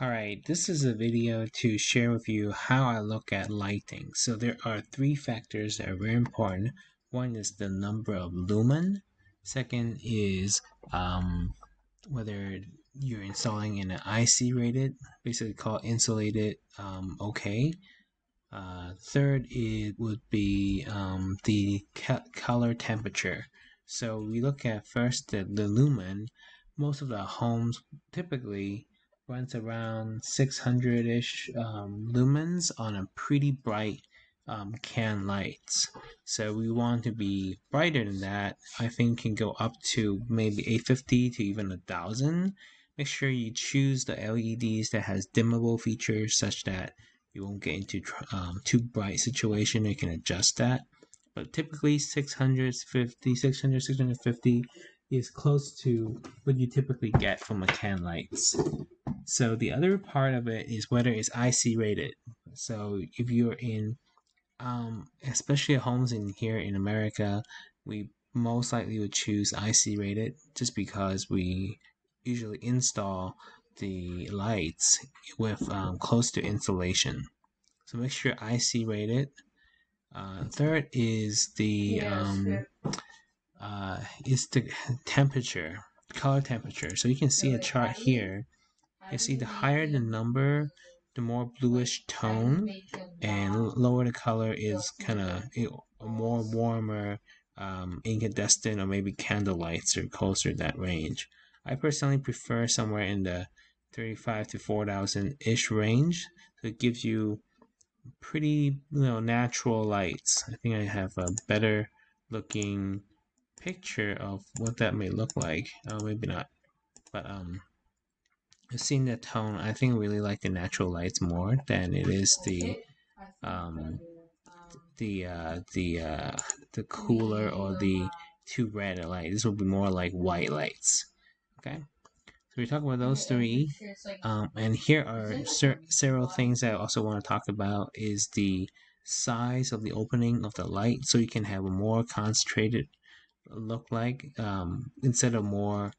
Alright, this is a video to share with you how I look at lighting. So there are three factors that are very important. One is the number of lumen. Second is whether you're installing in an IC rated, basically called insulated okay. Third, it would be the color temperature. So we look at first the lumen. Most of the homes typically runs around 600-ish lumens on a pretty bright can lights. So we want to be brighter than that. I think can go up to maybe 850 to even 1,000. Make sure you choose the LEDs that has dimmable features such that you won't get into too bright situation. You can adjust that. But typically 650 is close to what you typically get from a can lights. So the other part of it is whether it's IC rated. So if you're in, especially homes in here in America, we most likely would choose IC rated just because we usually install the lights with close to insulation. So make sure IC rated. Third is the temperature, color temperature. So you can see a chart here. You see the higher the number, the more bluish tone, and lower the color is kind of a more warmer incandescent or maybe candle lights are closer to that range. I personally prefer somewhere in the 35 to 4,000 ish range. So it gives you pretty natural lights. I think I have a better looking picture of what that may look like. Maybe not, but I've seen the tone. I think I really like the natural lights more than it is um the cooler or the too red light. This will be more like white lights. Okay. So we talk about those three, and here are several things that I also want to talk about is the size of the opening of the light, so you can have a more concentrated look like instead of more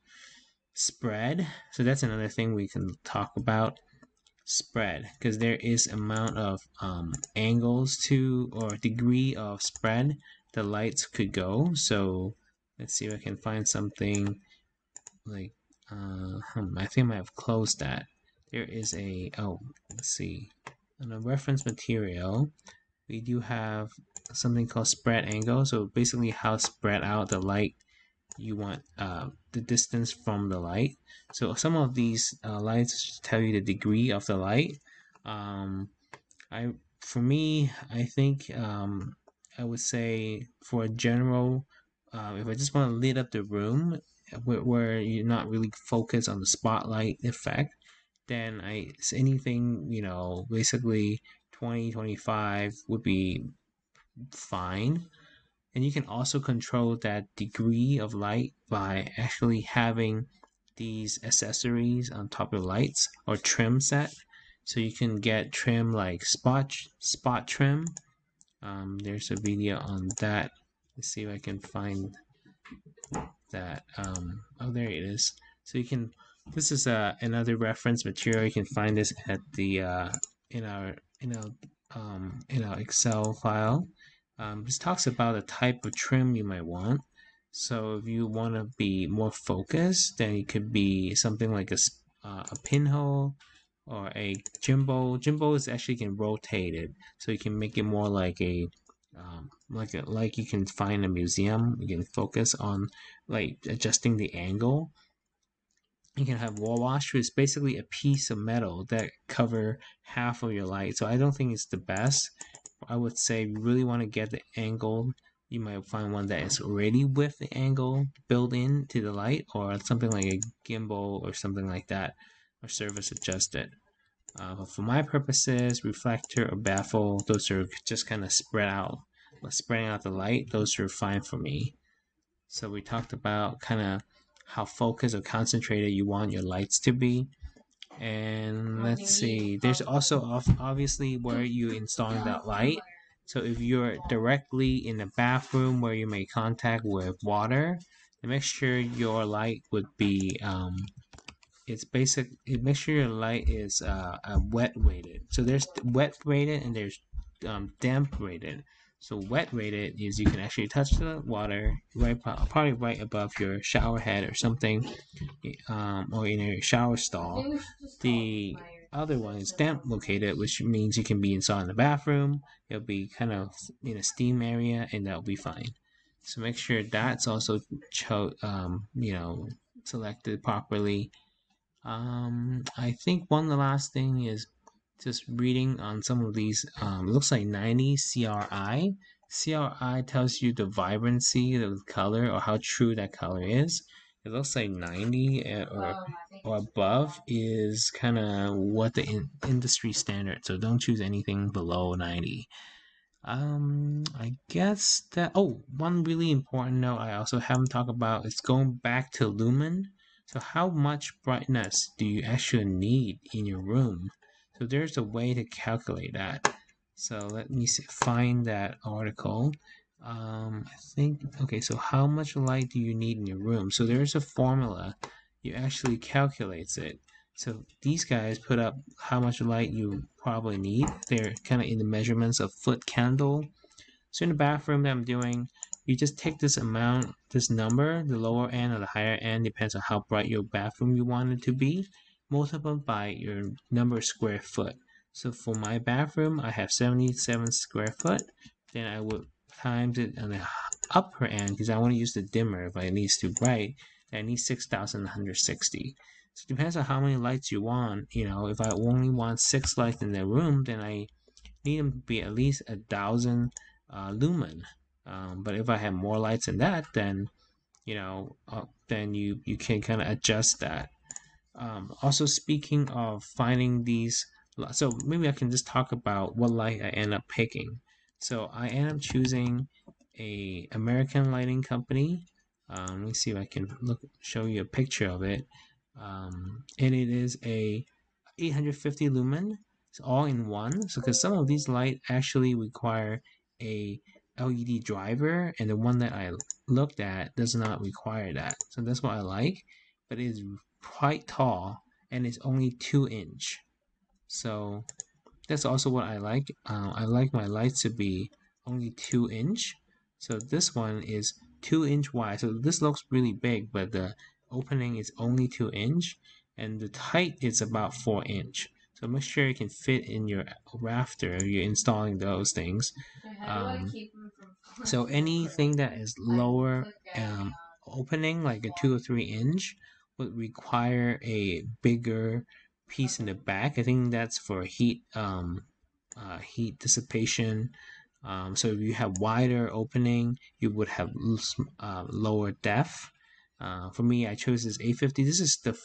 spread. So that's another thing we can talk about spread because there is amount of angles to or degree of spread the lights could go. So let's see if I can find something like I think I might have closed that. There is let's see. On a reference material, we do have something called spread angle. So basically how spread out the light you want the distance from the light. So some of these lights tell you the degree of the light. I for me, I think I would say for a general, if I just want to lit up the room where you're not really focused on the spotlight effect, then anything basically 20-25 would be fine. And you can also control that degree of light by actually having these accessories on top of the lights or trim set. So you can get trim like spot trim. There's a video on that. Let's see if I can find that. Oh, there it is. So you can. This is another reference material. You can find this at the in our in our Excel file. This talks about the type of trim you might want. So if you want to be more focused, then it could be something like a pinhole or a gimbal. Gimbal is actually can rotate it, so you can make it more like like you can find a museum. You can focus on like adjusting the angle. You can have wall wash, which is basically a piece of metal that cover half of your light. So I don't think it's the best. I would say if you really want to get the angle, you might find one that is already with the angle built into the light, or something like a gimbal or something like that, or surface adjusted. But for my purposes, reflector or baffle, those are just kind of spreading out the light. Those are fine for me. So we talked about kind of how focused or concentrated you want your lights to be. And let's see, there's also obviously where you installing that light. So if you're directly in the bathroom where you make contact with water, then make sure your light would be it's basic. Make sure your light is wet rated. So there's wet rated and there's damp rated. So wet rated is you can actually touch the water right, probably right above your shower head or something, or in a shower stall. The other one is damp located, which means you can be installed in the bathroom. It'll be kind of in a steam area, and that'll be fine. So make sure that's also selected properly. I think one the last thing is just reading on some of these. It looks like 90 CRI. CRI tells you the vibrancy of the color or how true that color is. It looks like 90 or above is kind of what the industry standard. So don't choose anything below 90. I guess that. Oh, one really important note I also haven't talked about is going back to lumen. So how much brightness do you actually need in your room? So there's a way to calculate that. So let me find that article. I think, okay, so how much light do you need in your room? So there's a formula. You actually calculates it. So these guys put up how much light you probably need. They're kind of in the measurements of foot candle. So in the bathroom that I'm doing, you just take this amount, this number, the lower end or the higher end, depends on how bright your bathroom you want it to be, multiplied by your number of square foot. So for my bathroom, I have 77 square foot. Then I would times it on the upper end because I want to use the dimmer if it needs too bright. I need 6,160. So it depends on how many lights you want. If I only want 6 lights in the room, then I need them to be at least 1,000 lumen. But if I have more lights than that, then then you can kind of adjust that. Also, speaking of finding these, so maybe I can just talk about what light I end up picking. So I end up choosing a American lighting company. Let me see if I can show you a picture of it. And it is a 850 lumen. It's all in one. So because some of these light actually require a LED driver, and the one that I looked at does not require that. So that's what I like, but it is quite tall and it's only 2-inch. So that's also what I like. I like my lights to be only 2-inch. So this one is 2-inch wide. So this looks really big, but the opening is only 2-inch, and the height is about 4-inch. So make sure it can fit in your rafter if you're installing those things. So anything that is lower opening, like a 2 or 3-inch, would require a bigger piece in the back. I think that's for heat dissipation. So if you have wider opening, you would have lower depth. For me, I chose this 850. This is the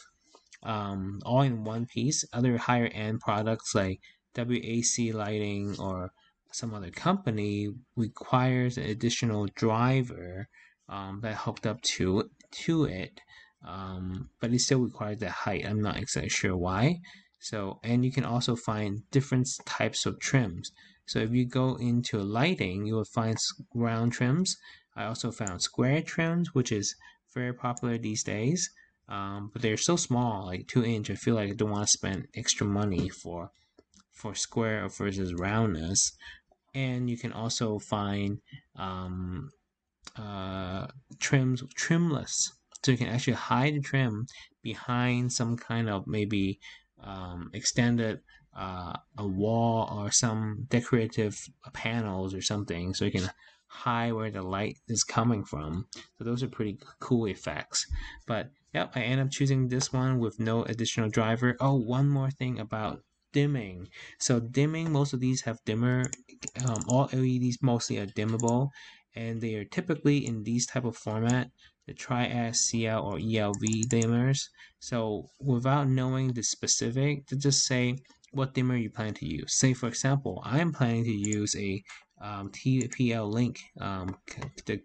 all in one piece. Other higher end products like WAC Lighting or some other company requires an additional driver that hooked up to it, but it still requires that height. I'm not exactly sure why. So, and you can also find different types of trims. So if you go into lighting, you will find round trims. I also found square trims, which is very popular these days. But they're so small, like 2-inch. I feel like I don't want to spend extra money for square versus roundness. And you can also find trims trimless, so you can actually hide the trim behind some kind of maybe extended a wall or some decorative panels or something, so you can hide where the light is coming from. So those are pretty cool effects. But yep, I end up choosing this one with no additional driver. Oh, one more thing about dimming. So dimming, most of these have dimmer. All LEDs mostly are dimmable, and they are typically in these type of format, the Triad, CL, or ELV dimmers. So without knowing the specific, to just say what dimmer you plan to use. Say for example, I'm planning to use a TPL Link, the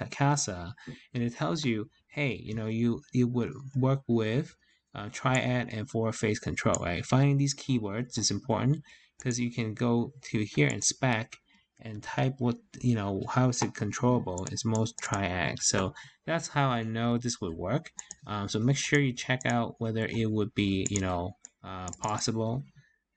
CASA, and it tells you, hey, you would work with Triad and 4-phase control, right? Finding these keywords is important because you can go to here and spec and type what, how is it controllable, is most triac. So that's how I know this would work. So make sure you check out whether it would be, possible.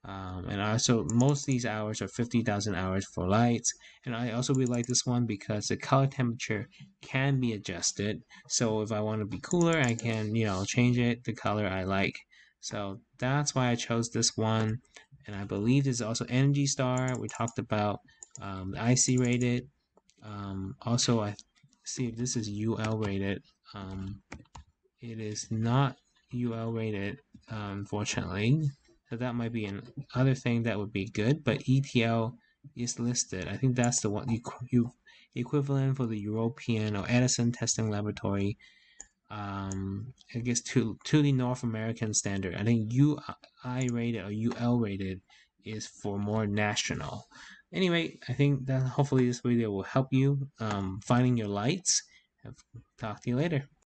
And also, most of these hours are 50,000 hours for lights. And I also really like this one because the color temperature can be adjusted. So if I want to be cooler, I can, change it the color I like. So that's why I chose this one. And I believe this is also Energy Star. We talked about the IC rated. Also, I see if this is UL rated. It is not UL rated, unfortunately. So that might be another thing that would be good, but ETL is listed. I think that's the one you equivalent for the European or Edison testing laboratory. I guess to the North American standard. I think UI rated or UL rated is for more national. Anyway, I think that hopefully this video will help you finding your lights. Talk to you later.